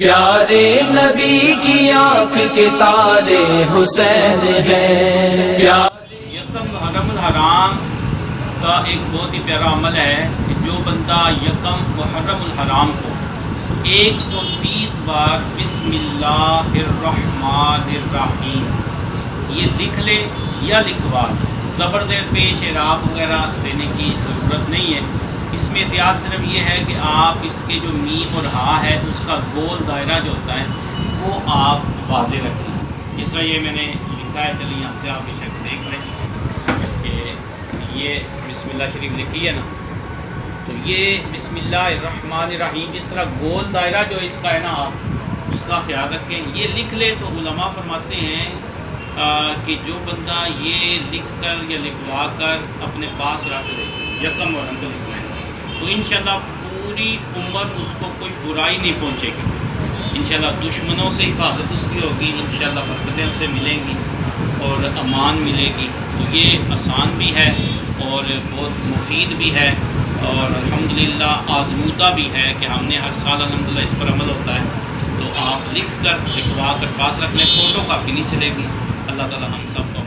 پیارے نبی کی آنکھ کے تارے حسین ہیں. یکم محرم الحرام کا ایک بہت ہی پیارا عمل ہے کہ جو بندہ یکم محرم الحرام کو 130 بار بسم اللہ الرحمن الرحیم یہ لکھ لے یا لکھوا لے، زبر زیر پیش اعراب وغیرہ دینے کی ضرورت نہیں ہے. اس میں احتیاط صرف یہ ہے کہ آپ اس کے جو میم اور ہا ہے اس کا گول دائرہ جو ہوتا ہے وہ آپ واضح رکھیں. اس طرح یہ میں نے لکھا ہے، چلیے یہاں سے آپ بے شک دیکھ لیں کہ یہ بسم اللہ شریف لکھی ہے نا، تو یہ بسم اللہ الرحمن الرحیم اس طرح گول دائرہ جو اس کا ہے نا آپ اس کا خیال رکھیں. یہ لکھ لے تو علماء فرماتے ہیں کہ جو بندہ یہ لکھ کر یا لکھوا کر اپنے پاس رکھ لے یکم محرم کو لکھوائیں تو انشاءاللہ پوری عمر اس کو کوئی برائی نہیں پہنچے گی. انشاءاللہ دشمنوں سے حفاظت اس کی ہوگی، انشاءاللہ برکتیں اسے ملیں گی اور امان ملے گی. تو یہ آسان بھی ہے اور بہت مفید بھی ہے اور الحمدللہ آزمودہ بھی ہے کہ ہم نے ہر سال الحمدللہ اس پر عمل ہوتا ہے. تو آپ لکھ کر لکھوا کر پاس رکھ لیں، فوٹو کاپی نہیں چلے گی. اللہ تعالی ہم سب کو